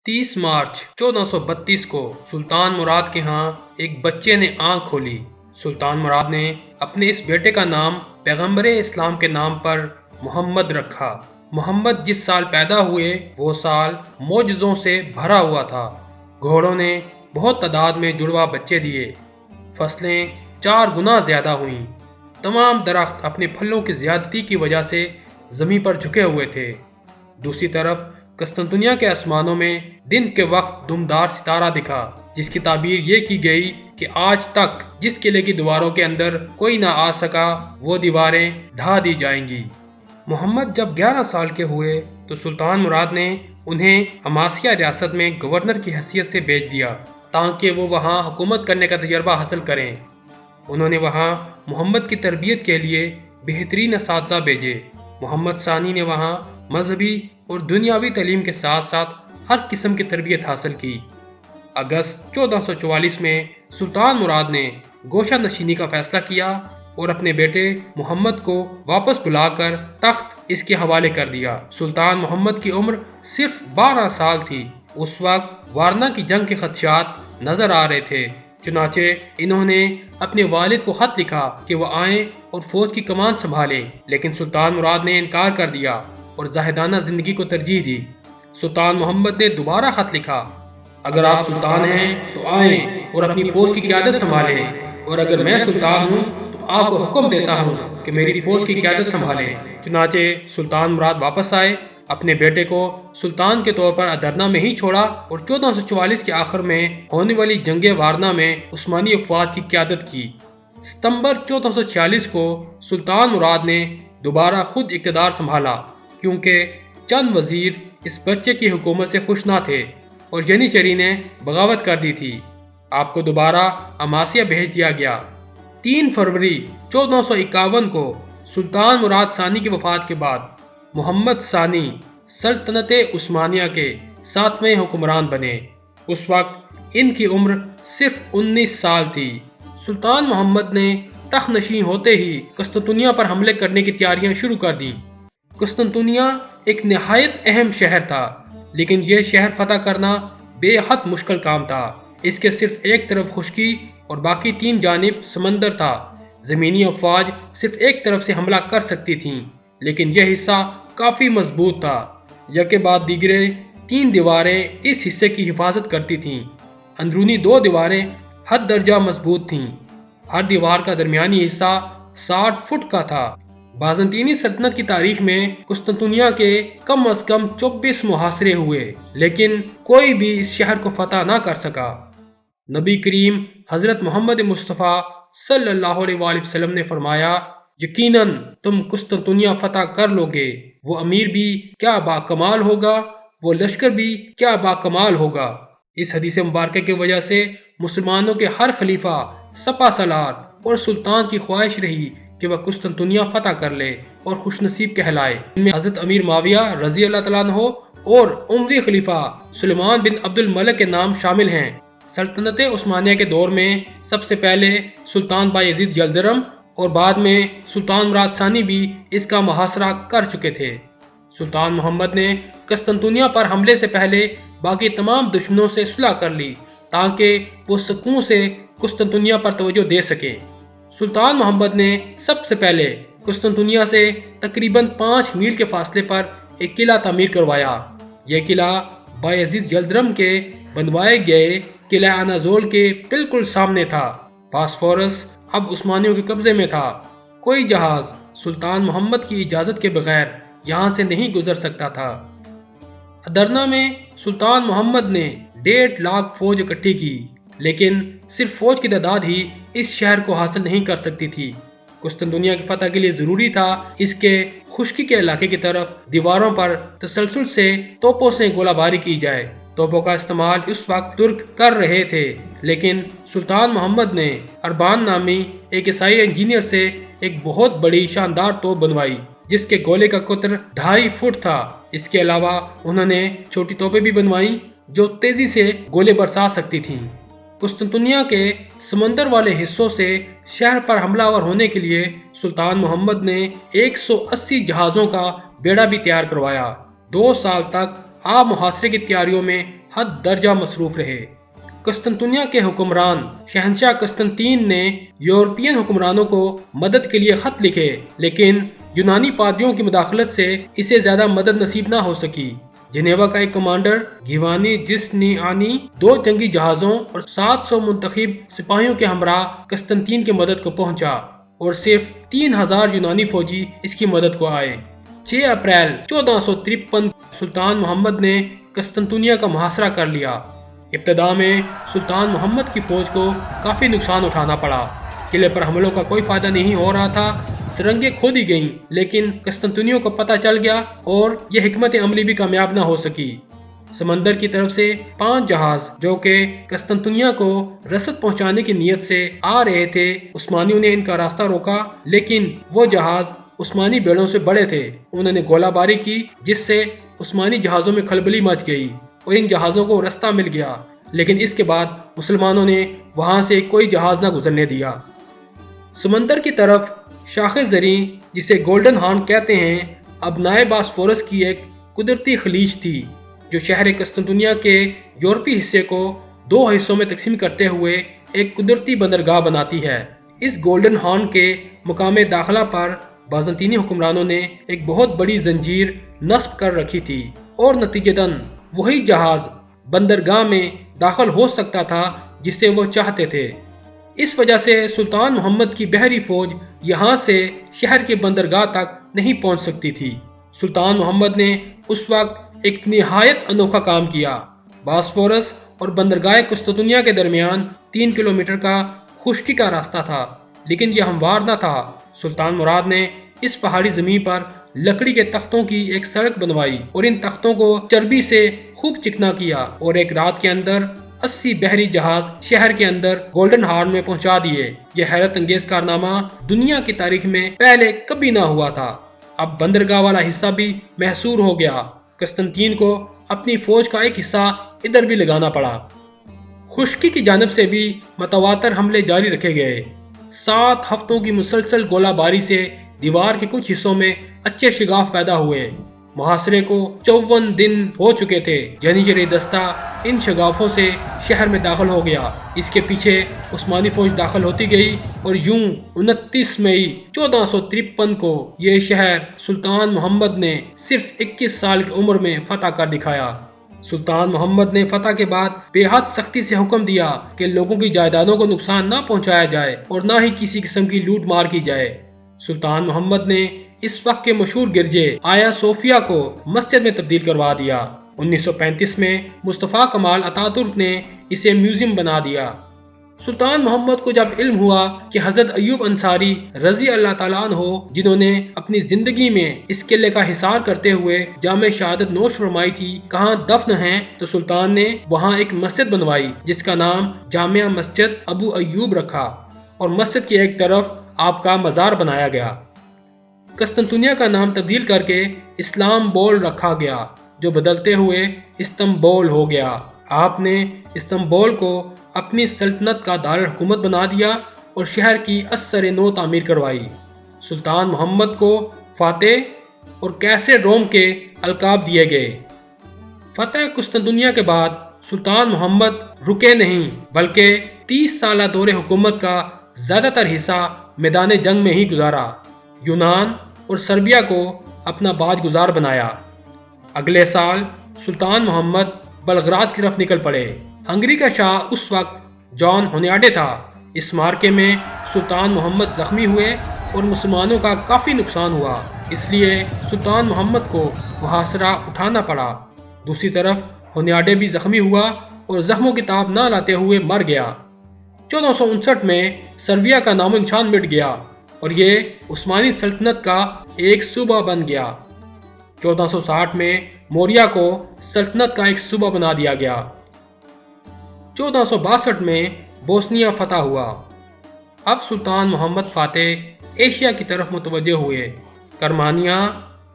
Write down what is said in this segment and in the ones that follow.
30 مارچ 1432 کو سلطان مراد کے ہاں ایک بچے نے آنکھ کھولی۔ سلطان مراد نے اپنے اس بیٹے کا نام پیغمبر اسلام کے نام پر محمد رکھا۔ محمد جس سال پیدا ہوئے وہ سال معجزوں سے بھرا ہوا تھا۔ گھوڑوں نے بہت تعداد میں جڑواں بچے دیے، فصلیں 4 گنا زیادہ ہوئیں، تمام درخت اپنے پھلوں کی زیادتی کی وجہ سے زمین پر جھکے ہوئے تھے۔ دوسری طرف قسطنطنیہ کے آسمانوں میں دن کے وقت دمدار ستارہ دکھا، جس کی تعبیر یہ کی گئی کہ آج تک جس قلعے کی دیواروں کے اندر کوئی نہ آ سکا وہ دیواریں ڈھا دی جائیں گی۔ محمد جب 11 سال کے ہوئے تو سلطان مراد نے انہیں عماسیہ ریاست میں گورنر کی حیثیت سے بھیج دیا تاکہ وہ وہاں حکومت کرنے کا تجربہ حاصل کریں۔ انہوں نے وہاں محمد کی تربیت کے لیے بہترین اساتذہ بھیجے۔ محمد ثانی نے وہاں مذہبی اور دنیاوی تعلیم کے ساتھ ساتھ ہر قسم کی تربیت حاصل کی۔ اگست 1444 میں سلطان مراد نے گوشہ نشینی کا فیصلہ کیا اور اپنے بیٹے محمد کو واپس بلا کر تخت اس کے حوالے کر دیا۔ سلطان محمد کی عمر صرف 12 سال تھی۔ اس وقت وارنا کی جنگ کے خدشات نظر آ رہے تھے، چنانچہ انہوں نے اپنے والد کو خط لکھا کہ وہ آئیں اور فوج کی کمان سنبھالیں، لیکن سلطان مراد نے انکار کر دیا اور زاہدانہ زندگی کو ترجیح دی۔ سلطان محمد نے دوبارہ خط لکھا، اگر آپ سلطان ہیں تو آئیں اور اپنی فوج کی قیادت سنبھالیں، اور اگر میں سلطان ہوں تو آپ کو حکم دیتا ہوں کہ میری فوج کی قیادت سنبھالیں۔ چنانچہ سلطان مراد واپس آئے، اپنے بیٹے کو سلطان کے طور پر ادرنا میں ہی چھوڑا اور 1444 کے آخر میں ہونے والی جنگ وارنا میں عثمانی افواج کی قیادت کی۔ ستمبر 1446 کو سلطان مراد نے دوبارہ خود اقتدار سنبھالا، کیونکہ چند وزیر اس بچے کی حکومت سے خوش نہ تھے اور ینیچری نے بغاوت کر دی تھی۔ آپ کو دوبارہ عماسیہ بھیج دیا گیا۔ 3 فروری 1451 کو سلطان مراد ثانی کی وفات کے بعد محمد ثانی سلطنت عثمانیہ کے 7ویں حکمران بنے۔ اس وقت ان کی عمر صرف 19 سال تھی۔ سلطان محمد نے تخت نشین ہوتے ہی قسطنطنیہ پر حملے کرنے کی تیاریاں شروع کر دیں۔ قسطنطنیہ ایک نہایت اہم شہر تھا، لیکن یہ شہر فتح کرنا بے حد مشکل کام تھا۔ اس کے صرف ایک طرف خشکی اور باقی 3 جانب سمندر تھا۔ زمینی افواج صرف ایک طرف سے حملہ کر سکتی تھیں، لیکن یہ حصہ کافی مضبوط تھا۔ یکے بعد دیگرے 3 دیواریں اس حصے کی حفاظت کرتی تھیں۔ اندرونی 2 دیواریں حد درجہ مضبوط تھیں۔ ہر دیوار کا درمیانی حصہ 60 فٹ کا تھا۔ بازنطینی سلطنت کی تاریخ میں قسطنطنیہ کے کم از کم 24 محاصرے ہوئے، لیکن کوئی بھی اس شہر کو فتح نہ کر سکا۔ نبی کریم حضرت محمد مصطفیٰ صلی اللہ علیہ وآلہ وسلم نے فرمایا، یقیناً تم قسطنطنیہ فتح کر لو گے۔ وہ امیر بھی کیا باکمال ہوگا، وہ لشکر بھی کیا باکمال ہوگا۔ اس حدیث مبارکہ کی وجہ سے مسلمانوں کے ہر خلیفہ سپہ سالار اور سلطان کی خواہش رہی کہ وہ قسطنطنیہ فتح کر لے اور خوش نصیب کہلائے۔ ان میں حضرت امیر معاویہ رضی اللہ تعالیٰ عنہ اور اموی خلیفہ سلیمان بن عبد الملک کے نام شامل ہیں۔ سلطنت عثمانیہ کے دور میں سب سے پہلے سلطان بایزید یلدرم اور بعد میں سلطان مراد ثانی بھی اس کا محاصرہ کر چکے تھے۔ سلطان محمد نے قسطنطنیہ پر حملے سے پہلے باقی تمام دشمنوں سے صلح کر لی تاکہ وہ سکون سے قسطنطنیہ پر توجہ دے سکے۔ سلطان محمد نے سب سے پہلے قسطنطنیہ سے تقریباً 5 میل کے فاصلے پر ایک قلعہ تعمیر کروایا۔ یہ قلعہ بایزید یلدرم کے بنوائے گئے قلعہ انازول کے بالکل سامنے تھا۔ باسفورس اب عثمانیوں کے قبضے میں تھا۔ کوئی جہاز سلطان محمد کی اجازت کے بغیر یہاں سے نہیں گزر سکتا تھا۔ ادرنا میں سلطان محمد نے 1.5 لاکھ فوج اکٹھی کی، لیکن صرف فوج کی تعداد ہی اس شہر کو حاصل نہیں کر سکتی تھی۔ قسطنطنیہ کی فتح کے لیے ضروری تھا اس کے خشکی کے علاقے کی طرف دیواروں پر تسلسل سے توپوں سے گولہ باری کی جائے۔ توپوں کا استعمال اس وقت ترک کر رہے تھے، لیکن سلطان محمد نے اربان نامی ایک عیسائی انجینئر سے ایک بہت بڑی شاندار توپ بنوائی جس کے گولے کا قطر 2.5 فٹ تھا۔ اس کے علاوہ انہوں نے چھوٹی توپیں بھی بنوائیں جو تیزی سے گولے برسا سکتی تھیں۔ قسطنطنیہ کے سمندر والے حصوں سے شہر پر حملہ آور ہونے کے لیے سلطان محمد نے 180 جہازوں کا بیڑا بھی تیار کروایا۔ 2 سال تک آپ محاصرے کی تیاریوں میں حد درجہ مصروف رہے۔ قسطنطنیہ کے حکمران شہنشاہ قسطنطین نے یورپین حکمرانوں کو مدد کے لیے خط لکھے، لیکن یونانی پادریوں کی مداخلت سے اسے زیادہ مدد نصیب نہ ہو سکی۔ جنیوا کا ایک کمانڈر گیوانی جسٹینیانی 2 جنگی جہازوں اور 700 منتخب سپاہیوں کے ہمراہ قسطنطین کی مدد کو پہنچا اور صرف 3000 یونانی فوجی اس کی مدد کو آئے۔ 6 اپریل 1453 سلطان محمد نے قسطنطنیہ کا محاصرہ کر لیا۔ ابتدا میں سلطان محمد کی فوج کو کافی نقصان اٹھانا پڑا۔ قلعے پر حملوں کا کوئی فائدہ نہیں ہو رہا تھا، سرنگیں کھودی گئیں، لیکن قسطنطنیہ کو پتہ چل گیا اور یہ حکمت عملی بھی کامیاب نہ ہو سکی۔ سمندر کی طرف سے 5 جہاز جو کہ قسطنطنیہ کو رسد پہنچانے کی نیت سے آ رہے تھے، عثمانیوں نے ان کا راستہ روکا، لیکن وہ جہاز عثمانی بیڑوں سے بڑے تھے۔ انہوں نے گولہ باری کی جس سے عثمانی جہازوں میں کھلبلی مچ گئی اور ان جہازوں کو رستہ مل گیا، لیکن اس کے بعد مسلمانوں نے وہاں سے کوئی جہاز نہ گزرنے دیا۔ سمندر کی طرف شاخ زریں جسے گولڈن ہارن کہتے ہیں، ابنائے باسفورس کی ایک قدرتی خلیج تھی جو شہر قسطنطنیہ کے یورپی حصے کو 2 حصوں میں تقسیم کرتے ہوئے ایک قدرتی بندرگاہ بناتی ہے۔ اس گولڈن ہارن کے مقام داخلہ پر بازنطینی حکمرانوں نے ایک بہت بڑی زنجیر نصب کر رکھی تھی اور نتیجتاً وہی جہاز بندرگاہ میں داخل ہو سکتا تھا جسے وہ چاہتے تھے۔ اس وجہ سے سلطان محمد کی بحری فوج یہاں سے شہر کے بندرگاہ تک نہیں پہنچ سکتی تھی۔ سلطان محمد نے اس وقت ایک نہایت انوکھا کام کیا۔ باسفورس اور بندرگاہ قسطنطنیہ کے درمیان 3 کلومیٹر کا خشکی کا راستہ تھا، لیکن یہ ہموار نہ تھا۔ سلطان مراد نے اس پہاڑی زمین پر لکڑی کے تختوں کی ایک سڑک بنوائی اور ان تختوں کو چربی سے خوب چکنا کیا اور ایک رات کے اندر 80 بحری جہاز شہر کے اندر گولڈن ہارن میں پہنچا دیے۔ یہ حیرت انگیز کارنامہ دنیا کی تاریخ میں پہلے کبھی نہ ہوا تھا۔ اب بندرگاہ والا حصہ بھی محصور ہو گیا۔ قسطنطین کو اپنی فوج کا ایک حصہ ادھر بھی لگانا پڑا۔ خشکی کی جانب سے بھی متواتر حملے جاری رکھے گئے۔ 7 ہفتوں کی مسلسل گولہ باری سے دیوار کے کچھ حصوں میں اچھے شگاف پیدا ہوئے۔ محاصرے کو 54 دن ہو چکے تھے۔ جنیچری دستہ ان شگافوں سے شہر میں داخل ہو گیا۔ اس کے پیچھے عثمانی فوج داخل ہوتی گئی اور یوں 29 مئی 1453 کو یہ شہر سلطان محمد نے صرف 21 سال کی عمر میں فتح کر دکھایا۔ سلطان محمد نے فتح کے بعد بے حد سختی سے حکم دیا کہ لوگوں کی جائیدادوں کو نقصان نہ پہنچایا جائے اور نہ ہی کسی قسم کی لوٹ مار کی جائے۔ سلطان محمد نے اس وقت کے مشہور گرجے آیا صوفیہ کو مسجد میں تبدیل کروا دیا۔ 1935 میں مصطفیٰ کمال اتا ترک نے اسے میوزیم بنا دیا۔ سلطان محمد کو جب علم ہوا کہ حضرت ایوب انصاری رضی اللہ تعالیٰ عنہ جنہوں نے اپنی زندگی میں اس قلعے کا حصار کرتے ہوئے جامع شہادت نوش فرمائی تھی کہاں دفن ہیں، تو سلطان نے وہاں ایک مسجد بنوائی جس کا نام جامع مسجد ابو ایوب رکھا اور مسجد کی ایک طرف آپ کا مزار بنایا گیا۔ قسطنطنیہ کا نام تبدیل کر کے اسلام بول رکھا گیا جو بدلتے ہوئے استنبول ہو گیا۔ آپ نے استنبول کو اپنی سلطنت کا دارالحکومت بنا دیا اور شہر کی اثر نو تعمیر کروائی۔ سلطان محمد کو فاتح اور قیصر روم کے القاب دیے گئے۔ فتح قسطنطنیہ کے بعد سلطان محمد رکے نہیں بلکہ 30 سالہ دور حکومت کا زیادہ تر حصہ میدان جنگ میں ہی گزارا۔ یونان اور سربیا کو اپنا باج گزار بنایا۔ اگلے سال سلطان محمد بلغراد کی طرف نکل پڑے۔ ہنگری کا شاہ اس وقت جان ہونیاڈے تھا۔ اس مارکے میں سلطان محمد زخمی ہوئے اور مسلمانوں کا کافی نقصان ہوا، اس لیے سلطان محمد کو محاصرہ اٹھانا پڑا۔ دوسری طرف ہونیاڈے بھی زخمی ہوا اور زخموں کی تاب نہ لاتے ہوئے مر گیا۔ 1459 میں سربیا کا نام و نشان مٹ گیا اور یہ عثمانی سلطنت کا ایک صوبہ بن گیا۔ 1460 میں موریہ کو سلطنت کا ایک صوبہ بنا دیا گیا۔ 1462 میں بوسنیا فتح ہوا۔ اب سلطان محمد فاتح ایشیا کی طرف متوجہ ہوئے۔ کرمانیا،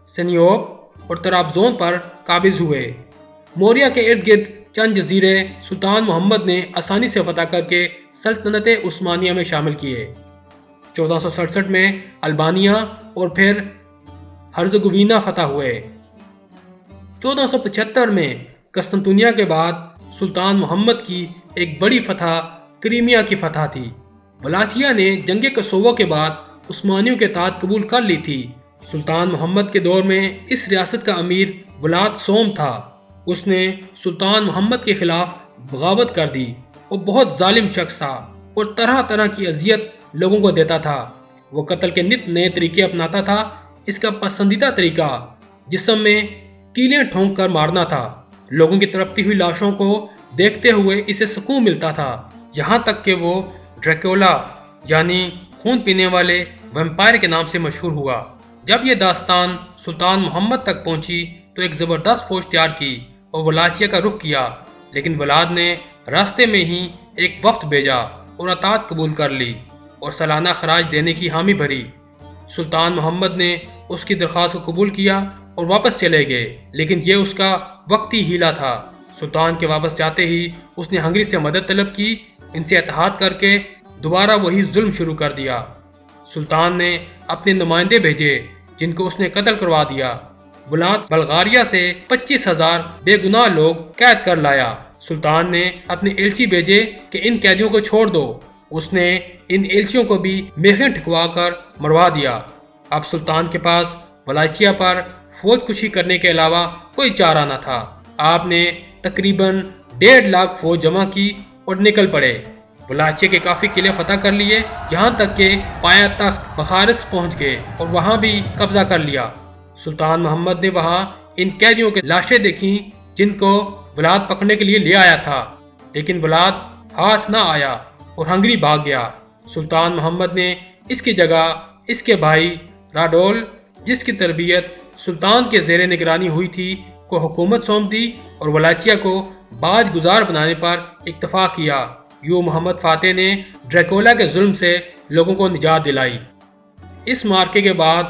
سنیوپ اور ترابزون پر قابض ہوئے۔ موریہ کے ارد گرد چند جزیرے سلطان محمد نے آسانی سے فتح کر کے سلطنت عثمانیہ میں شامل کیے۔ 1467 میں البانیہ اور پھر ہرزگوینا فتح ہوئے۔ 1475 میں قسطنطنیہ کے بعد سلطان محمد کی ایک بڑی فتح کریمیا کی فتح تھی۔ ولاچیا نے جنگ کوسوو کے بعد عثمانیوں کے اطاعت قبول کر لی تھی۔ سلطان محمد کے دور میں اس ریاست کا امیر ولاد سوم تھا۔ اس نے سلطان محمد کے خلاف بغاوت کر دی۔ وہ بہت ظالم شخص تھا اور طرح طرح کی اذیت لوگوں کو دیتا تھا۔ وہ قتل کے نت نئے طریقے اپناتا تھا۔ اس کا پسندیدہ طریقہ جسم میں کیلیں ٹھونک کر مارنا تھا۔ لوگوں کی تڑپتی ہوئی لاشوں کو دیکھتے ہوئے اسے سکون ملتا تھا، یہاں تک کہ وہ ڈریکولا یعنی خون پینے والے ویمپائر کے نام سے مشہور ہوا۔ جب یہ داستان سلطان محمد تک پہنچی تو ایک زبردست فوج تیار کی اور ولاچیا کا رخ کیا، لیکن ولاد نے راستے میں ہی ایک وفد بھیجا اور اطاعت قبول کر لی اور سالانہ خراج دینے کی حامی بھری۔ سلطان محمد نے اس کی درخواست کو قبول کیا اور واپس چلے گئے، لیکن یہ اس کا وقتی ہیلا تھا۔ سلطان کے واپس جاتے ہی اس نے ہنگری سے مدد طلب کی، ان سے اتحاد کر کے دوبارہ وہی ظلم شروع کر دیا۔ سلطان نے اپنے نمائندے بھیجے جن کو اس نے قتل کروا دیا۔ ولاد بلغاریہ سے 25,000 بے گناہ لوگ قید کر لایا۔ سلطان نے اپنے ایلچی بھیجے کہ ان قیدیوں کو چھوڑ دو۔ اس نے ان ایلچیوں کو بھی میخیں ٹھکوا کر مروا دیا۔ اب سلطان کے پاس ولاچیا پر فوج کشی کرنے کے علاوہ کوئی چارہ نہ تھا۔ آپ نے تقریباً 1.5 لاکھ فوج جمع کی اور نکل پڑے۔ ولاچیا کے کافی قلعے فتح کر لیے، یہاں تک کہ پایا تخت بخارس پہنچ گئے اور وہاں بھی قبضہ کر لیا۔ سلطان محمد نے وہاں ان قیدیوں کی لاشیں دیکھیں جن کو ولاد پکڑنے کے لیے لے آیا تھا، لیکن ولاد ہاتھ نہ آیا اور ہنگری بھاگ گیا۔ سلطان محمد نے اس کی جگہ اس کے بھائی راڈول، جس کی تربیت سلطان کے زیر نگرانی ہوئی تھی، کو حکومت سونپ دی اور ولاچیا کو باج گزار بنانے پر اتفاق کیا۔ یوں محمد فاتح نے ڈریکولا کے ظلم سے لوگوں کو نجات دلائی۔ اس مارکے کے بعد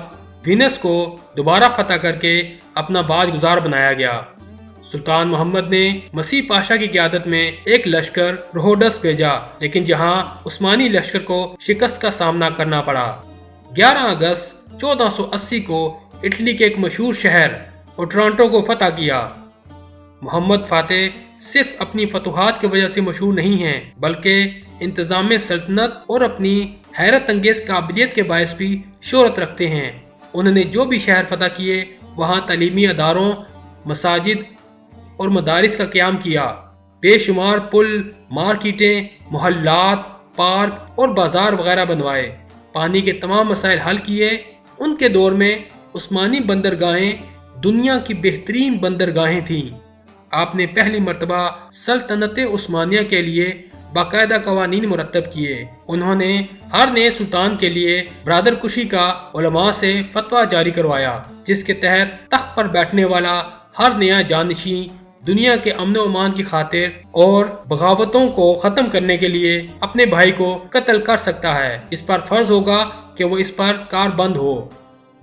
وینس کو دوبارہ فتح کر کے اپنا باج گزار بنایا گیا۔ سلطان محمد نے مسیح پاشا کی قیادت میں ایک لشکر روہوڈس بھیجا، لیکن جہاں عثمانی لشکر کو شکست کا سامنا کرنا پڑا۔ 11 اگست 1480 کو اٹلی کے ایک مشہور شہر اوٹرانٹو کو فتح کیا۔ محمد فاتح صرف اپنی فتوحات کی وجہ سے مشہور نہیں ہیں، بلکہ انتظام سلطنت اور اپنی حیرت انگیز قابلیت کے باعث بھی شہرت رکھتے ہیں۔ انہوں نے جو بھی شہر فتح کیے وہاں تعلیمی اداروں، مساجد اور مدارس کا قیام کیا، بے شمار پل، مارکیٹیں، محلات، پارک اور بازار وغیرہ بنوائے، پانی کے تمام مسائل حل کیے۔ ان کے دور میں عثمانی بندرگاہیں دنیا کی بہترین بندرگاہیں تھیں۔ آپ نے پہلی مرتبہ سلطنت عثمانیہ کے لیے باقاعدہ قوانین مرتب کیے۔ انہوں نے ہر نئے سلطان کے لیے برادر کشی کا علماء سے فتویٰ جاری کروایا، جس کے تحت تخت پر بیٹھنے والا ہر نیا جانشین دنیا کے امن و امان کی خاطر اور بغاوتوں کو ختم کرنے کے لیے اپنے بھائی کو قتل کر سکتا ہے۔ اس پر فرض ہوگا کہ وہ اس پر کاربند ہو۔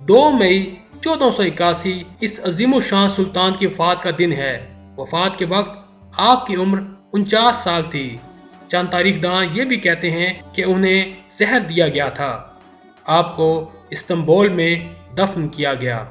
2 مئی 1481 اس عظیم الشان سلطان کی وفات کا دن ہے۔ وفات کے وقت آپ کی عمر 49 سال تھی۔ چند تاریخ داں یہ بھی کہتے ہیں کہ انہیں زہر دیا گیا تھا۔ آپ کو استنبول میں دفن کیا گیا۔